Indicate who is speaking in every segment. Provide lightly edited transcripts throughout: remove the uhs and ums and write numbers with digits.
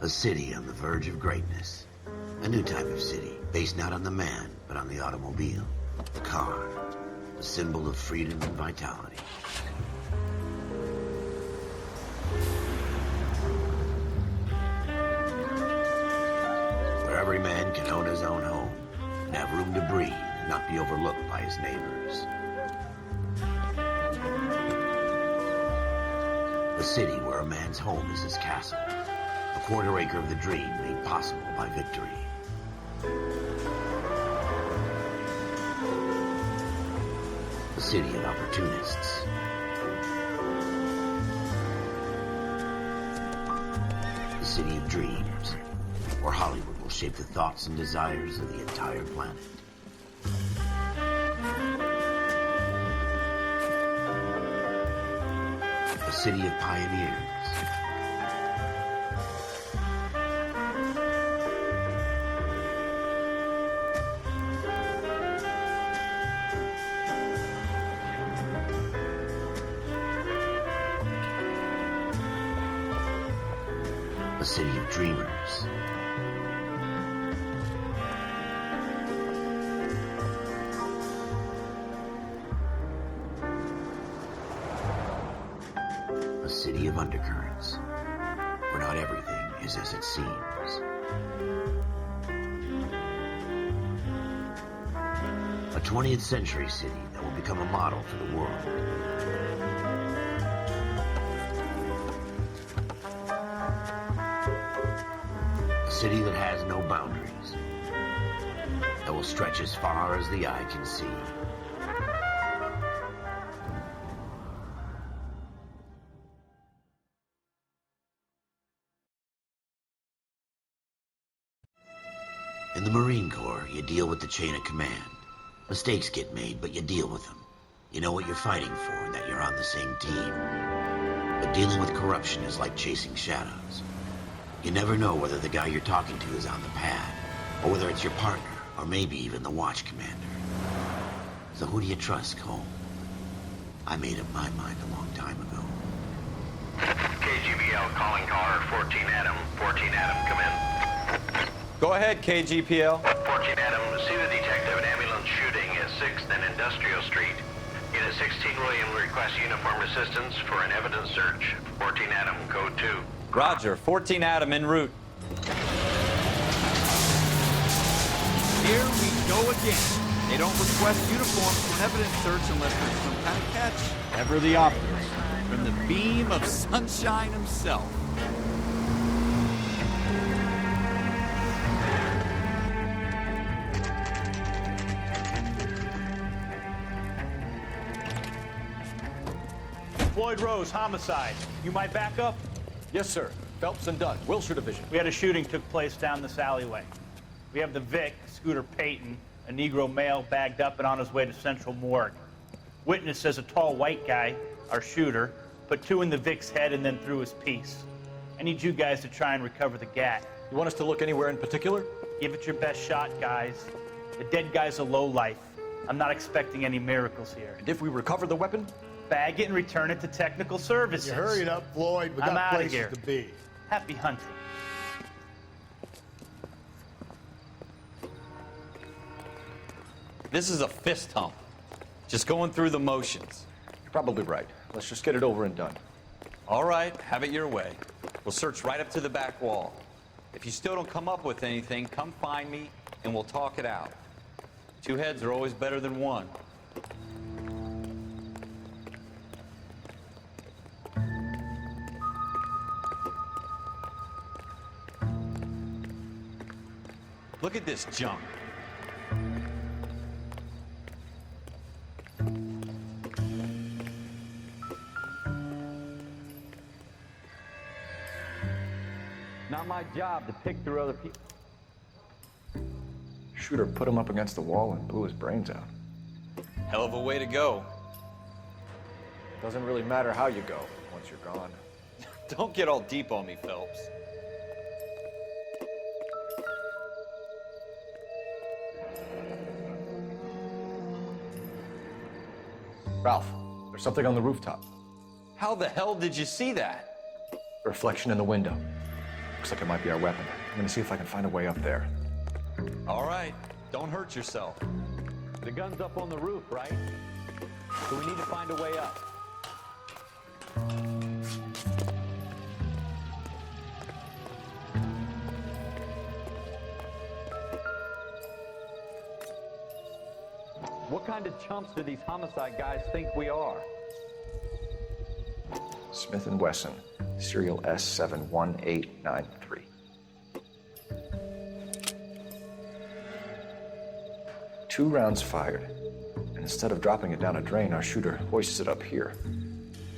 Speaker 1: A city on the verge of greatness. A new type of city, based not on the man, but on the automobile. The car. The symbol of freedom and vitality. Where every man can own his own home, and have room to breathe, and not be overlooked by his neighbors. A city where a man's home is his castle. A quarter acre of the dream made possible by victory. A city of opportunists. A city of dreams, where Hollywood will shape the thoughts and desires of the entire planet. A city of pioneers. A city of dreamers. A city of undercurrents, where not everything is as it seems. A 20th century city that will become a model for the world. A city that has no boundaries, that will stretch as far as the eye can see. In the Marine Corps, you deal with the chain of command. Mistakes get made, but you deal with them. You know what you're fighting for and that you're on the same team. But dealing with corruption is like chasing shadows. You never know whether the guy you're talking to is on the pad, or whether it's your partner, or maybe even the watch commander. So who do you trust, Cole? I made up my mind a long time ago.
Speaker 2: KGBL calling caller 14 Adam. 14 Adam, come in.
Speaker 3: Go ahead, KGPL.
Speaker 2: 14 Adam, see the detective an ambulance shooting at 6th and Industrial Street. Unit 16 William requests uniform assistance for an evidence search. 14 Adam, code 2.
Speaker 3: Roger, 14 Adam en route.
Speaker 4: Here we go again. They don't request uniforms for an evidence search unless there's some kind of catch. Ever the optimist. From the beam of sunshine himself.
Speaker 5: Floyd Rose, homicide. You might back up?
Speaker 6: Yes, sir. Phelps and Dunn, Wilshire Division.
Speaker 5: We had a shooting took place down this alleyway. We have the Vic, Scooter Payton, a Negro male bagged up and on his way to Central Morgue. Witness says a tall white guy, our shooter, put 2 in the Vic's head and then threw his piece. I need you guys to try and recover the gat.
Speaker 6: You want us to look anywhere in particular?
Speaker 5: Give it your best shot, guys. The dead guy's a lowlife. I'm not expecting any miracles here.
Speaker 6: And if we recover the weapon?
Speaker 5: Bag it and return it to technical services.
Speaker 7: You hurry it up, Floyd. We
Speaker 5: I'm
Speaker 7: got
Speaker 5: outta
Speaker 7: places
Speaker 5: here.
Speaker 7: to be.
Speaker 5: Happy hunting.
Speaker 3: This is a fist hump. Just going through the motions.
Speaker 6: You're probably right. Let's just get it over and done.
Speaker 3: All right, have it your way. We'll search right up to the back wall. If you still don't come up with anything, come find me and we'll talk it out. 2 heads are always better than 1. Look at this junk. Not my job to pick through other people.
Speaker 6: Shooter put him up against the wall and blew his brains out.
Speaker 3: Hell of a way to go.
Speaker 6: Doesn't really matter how you go once you're gone.
Speaker 3: Don't get all deep on me, Phelps.
Speaker 6: Ralph, there's something on the rooftop.
Speaker 3: How the hell did you see that?
Speaker 6: A reflection in the window. Looks like it might be our weapon. I'm gonna see if I can find a way up there.
Speaker 3: All right, don't hurt yourself. The gun's up on the roof, right? So we need to find a way up. What kind of chumps do these homicide guys think we are?
Speaker 6: Smith & Wesson, serial S71893. Two rounds fired, and instead of dropping it down a drain, our shooter hoists it up here.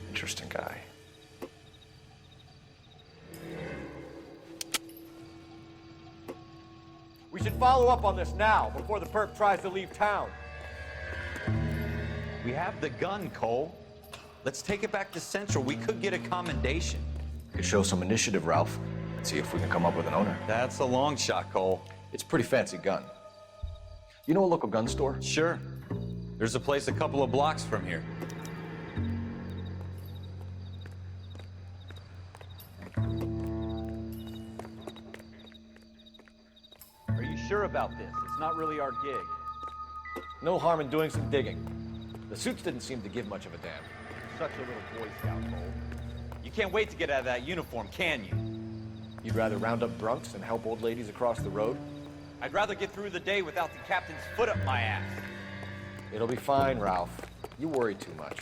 Speaker 6: Interesting guy.
Speaker 7: We should follow up on this now, before the perp tries to leave town.
Speaker 3: We have the gun, Cole. Let's take it back to Central. We could get a commendation.
Speaker 6: We could show some initiative, Ralph, and see if we can come up with an owner.
Speaker 3: That's a long shot, Cole.
Speaker 6: It's a pretty fancy gun. You know a local gun store?
Speaker 3: Sure. There's a place a couple of blocks from here. Are you sure about this? It's not really our gig.
Speaker 6: No harm in doing some digging. The suits didn't seem to give much of a damn.
Speaker 3: Such a little Boy Scout, Cole. You can't wait to get out of that uniform, can you?
Speaker 6: You'd rather round up drunks than help old ladies across the road?
Speaker 3: I'd rather get through the day without the captain's foot up my ass.
Speaker 6: It'll be fine, Ralph. You worry too much.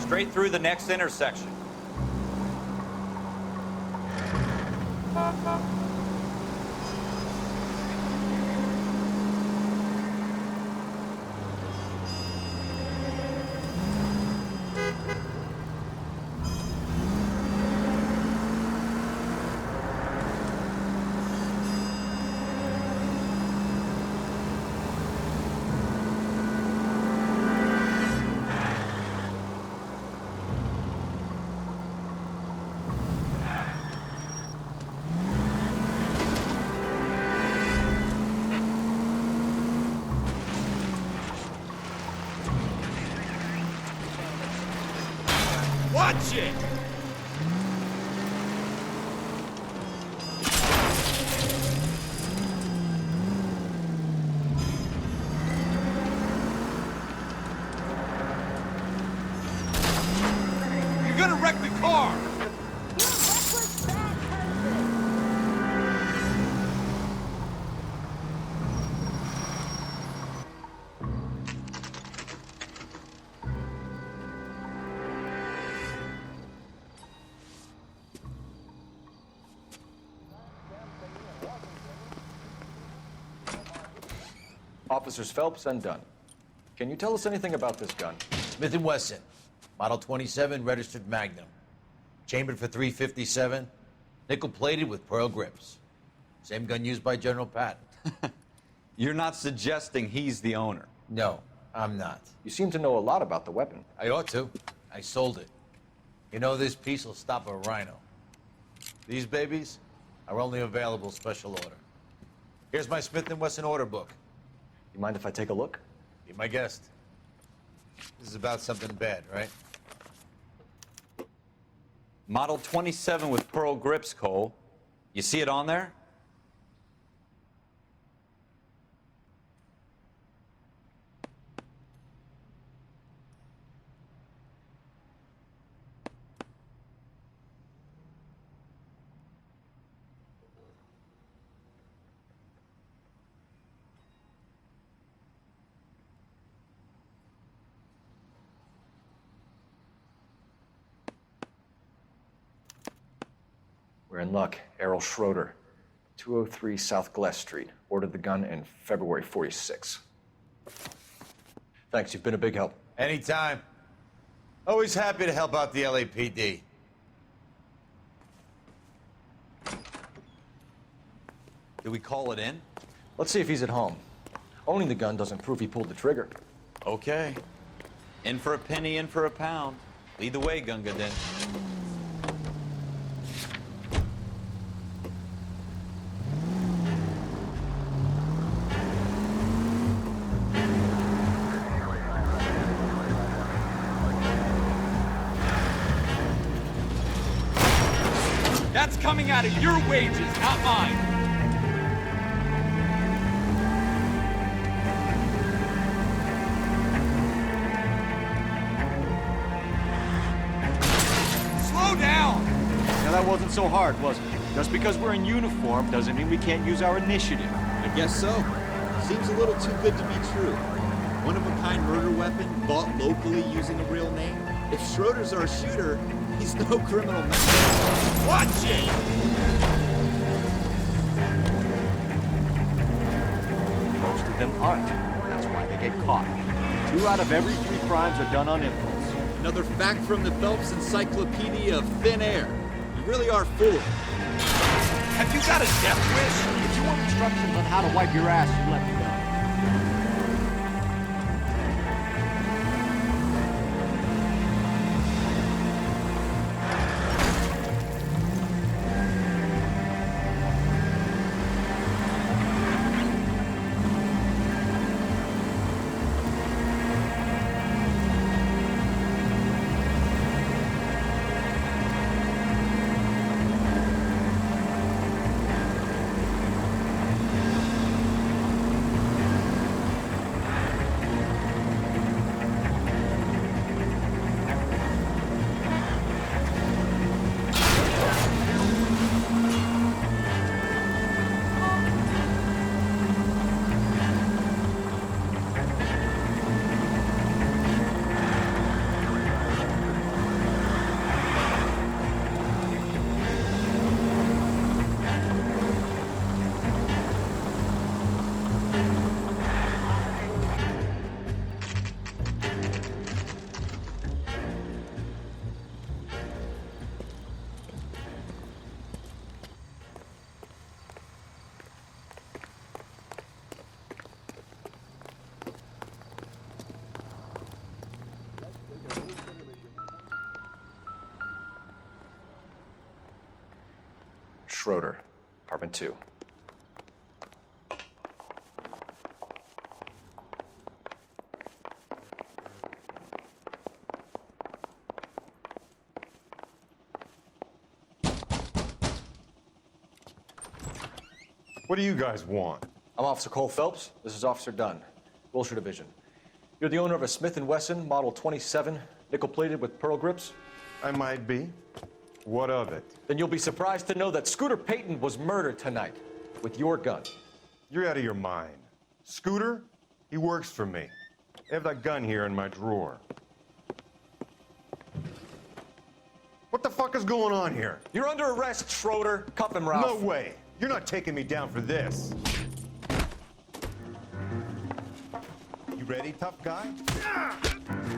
Speaker 3: Straight through the next intersection.
Speaker 4: Watch it! You're gonna wreck the car!
Speaker 6: Officers Phelps and Dunn. Can you tell us anything about this gun?
Speaker 8: Smith & Wesson, Model 27, registered Magnum. Chambered for .357, nickel-plated with pearl grips. Same gun used by General Patton.
Speaker 3: You're not suggesting he's the owner.
Speaker 8: No, I'm not.
Speaker 6: You seem to know a lot about the weapon.
Speaker 8: I ought to. I sold it. You know, this piece will stop a rhino. These babies are only available special order. Here's my Smith & Wesson order book.
Speaker 6: You mind if I take a look?
Speaker 8: Be my guest. This is about something bad, right?
Speaker 3: Model 27 with pearl grips, Cole. You see it on there?
Speaker 6: We're in luck. Errol Schroeder, 203 South Gless Street. Ordered the gun in February '46. Thanks, you've been a big help.
Speaker 8: Anytime. Always happy to help out the LAPD.
Speaker 3: Do we call it in?
Speaker 6: Let's see if he's at home. Owning the gun doesn't prove he pulled the trigger.
Speaker 3: Okay. In for a penny, in for a pound. Lead the way, Gunga Din.
Speaker 4: That's coming out of your wages, not mine. Slow down!
Speaker 7: Now that wasn't so hard, was it? Just because we're in uniform doesn't mean we can't use our initiative.
Speaker 4: I guess so. Seems a little too good to be true. One-of-a-kind murder weapon bought locally using a real name. If Schroeder's our shooter, he's no criminal man. Watch it!
Speaker 7: Most of them aren't. That's why they get caught. 2 out of every 3 crimes are done on impulse.
Speaker 4: Another fact from the Phelps Encyclopedia of Thin Air. You really are fooling. Have you got a death wish?
Speaker 7: If you want instructions on how to wipe your ass, you let me know.
Speaker 6: Schroeder, apartment 2.
Speaker 9: What do you guys want?
Speaker 6: I'm Officer Cole Phelps. This is Officer Dunn, Wilshire Division. You're the owner of a Smith & Wesson Model 27, nickel-plated with pearl grips?
Speaker 9: I might be. What of it?
Speaker 6: Then you'll be surprised to know that Scooter Payton was murdered tonight with your gun.
Speaker 9: You're out of your mind. Scooter? He works for me. I have that gun here in my drawer. What the fuck is going on here?
Speaker 6: You're under arrest, Schroeder. Cuff him, Ralph.
Speaker 9: No way. You're not taking me down for this. You ready, tough guy?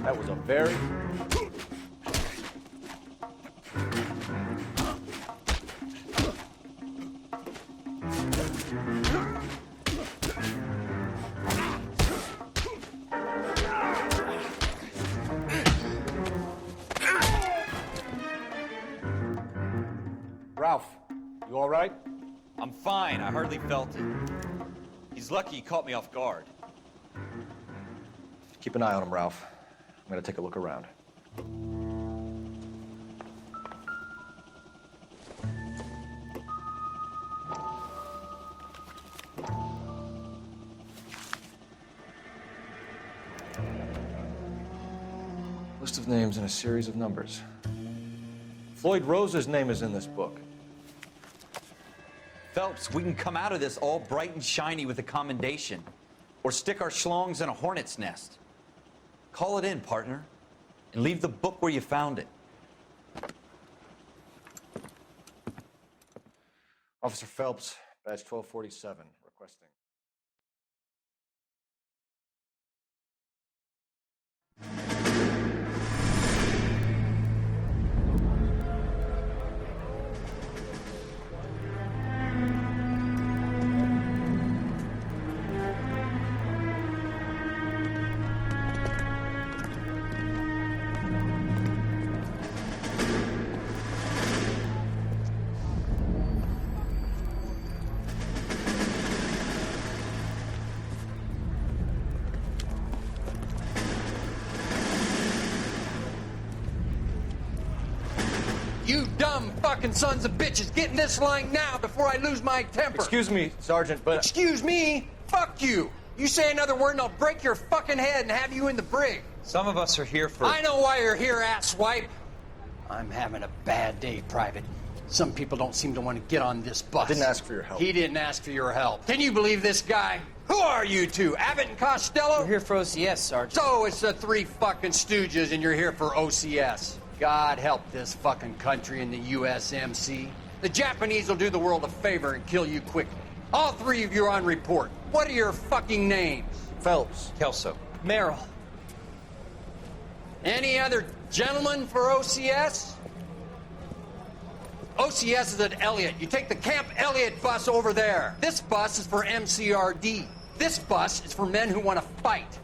Speaker 6: That was a very... Ralph, you all right?
Speaker 3: I'm fine. I hardly felt it. He's lucky he caught me off guard.
Speaker 6: Keep an eye on him, Ralph. I'm gonna take a look around. List of names and a series of numbers. Floyd Rose's name is in this book.
Speaker 3: Phelps, we can come out of this all bright and shiny with a commendation. Or stick our schlongs in a hornet's nest. Call it in, partner. And leave the book where you found it.
Speaker 6: Officer Phelps, badge 1247, requesting.
Speaker 10: You dumb fucking sons of bitches, get in this line now before I lose my temper.
Speaker 6: Excuse me, Sergeant, but...
Speaker 10: Excuse me? Fuck you. You say another word and I'll break your fucking head and have you in the brig.
Speaker 6: Some of us are here for...
Speaker 10: I know why you're here, asswipe. I'm having a bad day, Private. Some people don't seem to want to get on this bus.
Speaker 6: I didn't ask for your help.
Speaker 10: He didn't ask for your help. Can you believe this guy? Who are you two? Abbott and Costello?
Speaker 11: We're here for OCS, Sergeant.
Speaker 10: So it's the three fucking stooges and you're here for OCS. God help this fucking country and the USMC. The Japanese will do the world a favor and kill you quickly. All three of you are on report. What are your fucking names?
Speaker 6: Phelps.
Speaker 11: Kelso. Merrill.
Speaker 10: Any other gentlemen for OCS? OCS is at Elliott. You take the Camp Elliott bus over there. This bus is for MCRD. This bus is for men who want to fight.